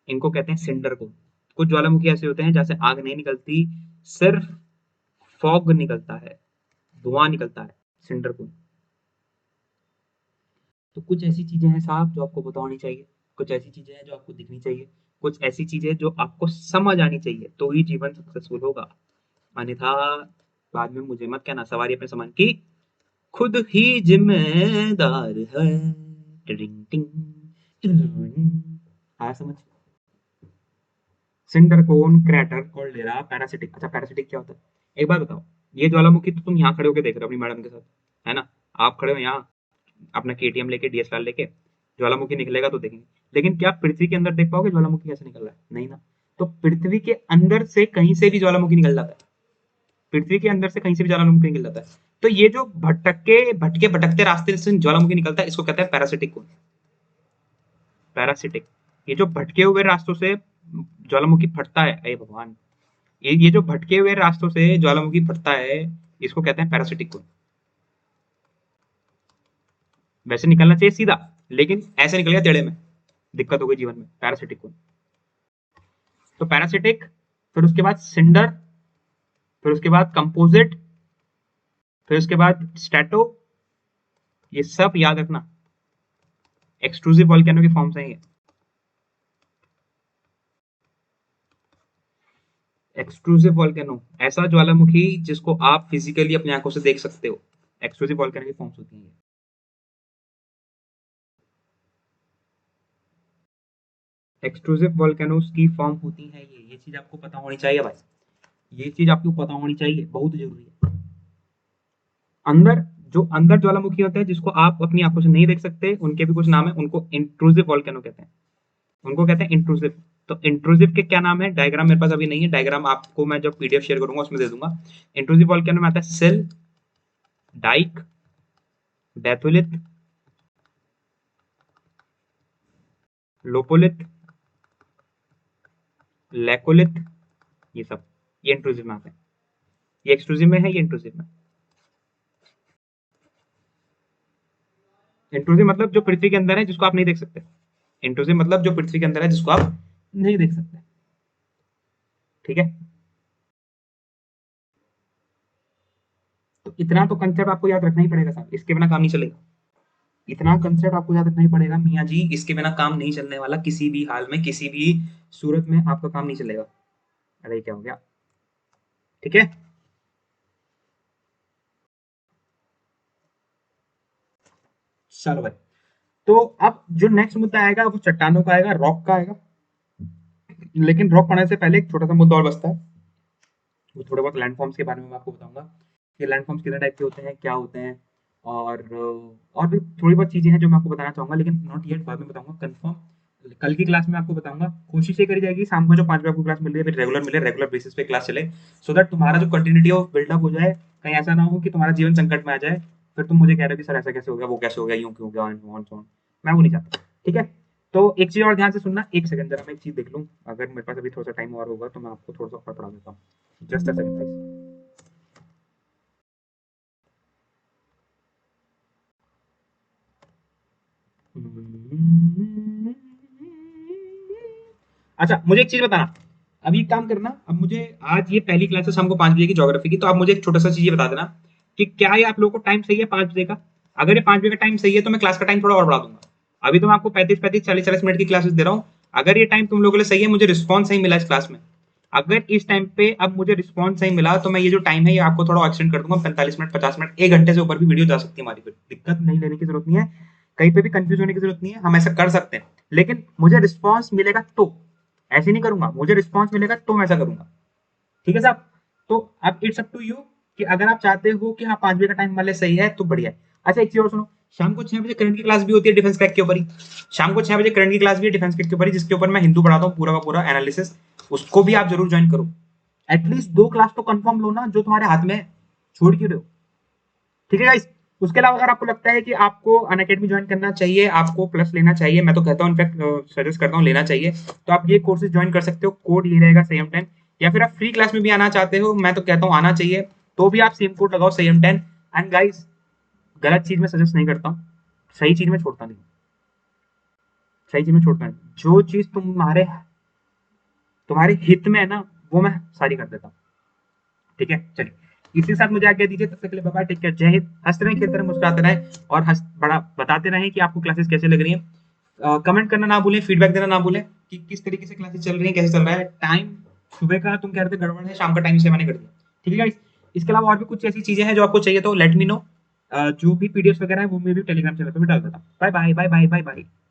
इनको कहते हैं सिंडर कोन। कुछ ज्वालामुखी ऐसे होते हैं जहां से आग नहीं निकलती, सिर्फ फॉग निकलता है, धुआं निकलता है, सिंडर कोन। तो कुछ ऐसी चीजें हैं साहब जो आपको पता होनी चाहिए, कुछ ऐसी चीजें हैं जो आपको दिखनी चाहिए, कुछ ऐसी चीजें जो आपको समझ आनी चाहिए, तो ही जीवन सक्सेसफुल होगा। अन्यथा बाद में मुझे मत कहना, सवारी अपने सामान की खुद ही जिम्मेदार है। टिडिंग टिंग, टिडिंग। आया समझ? Cinder cone, crater, caldera, parasitic. अच्छा, पैरासिटिक क्या होता है? एक बात बताओ, ये ज्वालामुखी तो तुम यहाँ खड़े होकर देख रहे हो अपनी मैडम के साथ, है ना? आप खड़े हो यहाँ अपना केटीएम लेके, डीएसएलआर लेके, ज्वालामुखी निकलेगा तो देखेंगे। लेकिन क्या पृथ्वी के अंदर देख पाओगे ज्वालामुखी कैसे निकल रहा है? नहीं ना। तो पृथ्वी के अंदर से कहीं से भी ज्वालामुखी निकल जाता है, पृथ्वी के अंदर से कहीं से भी ज्वालामुखी निकल जाता है। तो ये जो भटके भटकते रास्ते से ज्वालामुखी निकलता है, इसको कहते हैं पैरासिटिक कोन। पैरासिटिक, ये जो भटके हुए रास्तों से ज्वालामुखी फटता है, अरे भगवान, ये जो भटके हुए रास्तों से ज्वालामुखी फटता है, इसको कहते हैं पैरासिटिक कोन। वैसे निकलना चाहिए सीधा, लेकिन ऐसे निकल गया टेढ़े में, दिक्कत हो गई जीवन में। पैरासिटिक कोन। तो पैरासिटिक, फिर उसके बाद सिंडर, फिर उसके बाद कंपोजिट, फिर उसके बाद स्टैटो, ये सब याद रखना, एक्सट्रूसिव वॉल्केनो के फॉर्म्स हैं ये। एक्सट्रूसिव वॉल्केनो, ऐसा ज्वालामुखी जिसको आप फिजिकली अपनी आंखों से देख सकते हो, एक्सट्रूसिव वॉल्केनो की फॉर्म्स होती हैं। एक्सट्रूसिव वॉल्केनोस की फॉर्म होती है ये चीज आपको पता होनी चाहिए भाई, ये चीज आपको पता होनी चाहिए, बहुत जरूरी है। अंदर, जो अंदर ज्वालामुखी होते हैं जिसको आप अपनी आंखों से नहीं देख सकते, उनके भी कुछ नाम है, उनको इंट्रूसिव वॉल्केनो कहते हैं, उनको कहते हैं इंट्रूसिव। तो इंट्रूसिव के क्या नाम है? डायग्राम मेरे पास अभी नहीं है, डायग्राम आपको मैं जब पीडीएफ शेयर करूंगा उसमें दे दूंगा। इंट्रूसिव वॉल्केनो में आता है सेल, डाइक, बैथुलिथ, लोपोलिथ, लैकोलिथ, ये सब, ये इंट्रूसिव में आते हैं। ये एक्सक्लूसिव में है, ये इंट्रूसिव में। इंट्रूसिव मतलब जो पृथ्वी के अंदर है जिसको आप नहीं देख सकते। इंट्रूसिव मतलब जो पृथ्वी के अंदर है जिसको आप नहीं देख सकते, ठीक है? तो इतना तो कंसेप्ट आपको याद रखना ही पड़ेगा साहब, इसके बिना काम नहीं चलेगा। इतना कंसेप्ट आपको याद रखना ही पड़ेगा मियाँ जी, इसके बिना काम नहीं चलने वाला, किसी भी हाल में, किसी भी सूरत में आपका काम नहीं चलेगा। अरे क्या हो गया? ठीक है, चलो भाई। तो अब जो नेक्स्ट मुद्दा आएगा वो चट्टानों का आएगा, रॉक का आएगा। लेकिन रॉक पढ़ने से पहले एक छोटा सा मुद्दा और बचता है, वो थोड़े बहुत लैंडफॉर्म्स के बारे में मैं आपको बताऊंगा कि लैंडफॉर्म्स कितने टाइप के होते हैं, क्या होते हैं, और भी थोड़ी बहुत चीजें हैं जो मैं आपको बताना चाहूंगा, लेकिन नॉट येट, बाद में बताऊंगा कंफर्म। कल की क्लास में आपको बताऊंगा। कोशिश ये करी जाएगी शाम को जो 5 बजे आपको क्लास मिल रही है फिर रेगुलर मिले, रेगुलर बेसिस पे क्लास चले, सो दैट तुम्हारा जो कंटिन्यूटी ऑफ बिल्डअप हो जाए। कहीं ऐसा ना हो कि तुम्हारा जीवन संकट में आ जाए, फिर तुम मुझे कह रहे हो कि सर ऐसा कैसे हो गया, वो कैसे हो गया, यूं क्यों हो गया, मैं वो नहीं चाहता, ठीक है? तो एक चीज और ध्यान से सुनना, एक सेकंड जरा मैं एक चीज देख लूं, अगर मेरे पास अभी थोड़ा सा टाइम और होगा तो मैं आपको थोड़ा सा और पढ़ा देता हूँ। Just a second please. अच्छा, मुझे एक चीज बताना, अभी एक काम करना, अब मुझे आज ये पहली क्लास है शाम को 5 बजे की ज्योग्राफी की, तो आप मुझे एक छोटा सा चीज ये बता देना कि क्या ये आप लोगों को टाइम सही है 5 बजे का? अगर ये 5 बजे का टाइम सही है तो मैं क्लास का टाइम थोड़ा और बढ़ा दूंगा। अभी तो मैं आपको 35-40 मिनट की क्लासेस दे रहा हूँ। अगर ये टाइम तुम लोगों के लिए सही है, मुझे रिस्पॉन्स सही मिला इस क्लास में, अगर इस टाइम पे अब मुझे रिस्पॉन्स सही मिला, तो मैं ये जो टाइम है ये आपको थोड़ा एक्सटेंड कर दूंगा, 45 मिनट, 50 मिनट, 1 घंटे से ऊपर भी वीडियो जा सकती है हमारी, कोई दिक्कत नहीं लेने की जरूरत नहीं है, कहीं पे भी कंफ्यूज होने की जरूरत नहीं है, हम ऐसा कर सकते हैं। लेकिन मुझे रिस्पॉन्स मिलेगा तो, ऐसे नहीं करूंगा, मुझे रिस्पॉन्स मिलेगा तो मैं ऐसा करूंगा, ठीक है साहब? तो अब इट्स अप टू यू कि अगर आप चाहते हो कि हाँ 5 बजे का टाइम हमारे लिए सही है तो बढ़िया है। अच्छा एक चीज और सुनो, शाम को 6 बजे करंट की क्लास भी होती है डिफेंस क्रैक के ऊपर ही। शाम को 6 बजे करंट की क्लास भी है डिफेंस क्रैक के ऊपर ही, जिसके ऊपर मैं हिंदू पढ़ाता हूँ पूरा का पूरा एनालिसिस। उसको भी आप जरूर ज्वाइन करो। एटलीस्ट 2 क्लास तो कंफर्म लो ना जो तुम्हारे हाथ में है, छोड़ क्यों रहे हो? ठीक है गाइस। उसके अलावा अगर आपको लगता है कि आपको अनअकैडमी ज्वाइन करना चाहिए, आपको प्लस लेना चाहिए, मैं तो कहता हूँ इनफैक्ट सजेस्ट करता हूँ लेना चाहिए, तो आप ये कोर्सेज ज्वाइन कर सकते हो। कोड ये रहेगा CM10। या फिर आप फ्री क्लास में भी आना चाहते हो, मैं तो कहता हूँ आना चाहिए, तो भी आप सेम कोड लगाओ CM10। एंड गाइस, गलत चीज में सजेस्ट नहीं करता हूँ, सही चीज में छोड़ता नहीं, सही चीज में छोड़ता नहीं। जो चीज तुम्हारे तुम्हारे हित में है ना, वो मैं सारी कर देता हूँ। ठीक है चलिए, इसी के साथ मुझे आज्ञा दीजिए, तब तक के लिए बाय बाय, टेक केयर, जय हिंद। हंसते रहें, खेलते रहें, मुस्कुराते रहें, और हंस बड़ा बताते रहें कि आपको क्लासेस कैसे लग रही हैं। कमेंट करना ना भूलें, फीडबैक देना ना भूलें कि किस तरीके से क्लासेस चल रही हैं, कैसे चल रहा है। टाइम सुबह का तुम कह रहे थे गड़बड़ है, शाम का टाइम से मैंने कर दिया। ठीक है guys? इसके अलावा और भी कुछ ऐसी चीजें हैं जो आपको चाहिए तो लेट मी नो। जो भी पीडीएफ वगैरह है वो मैं भी टेलीग्राम चैनल पे भी डाल देता हूँ। Bye bye bye bye bye bye.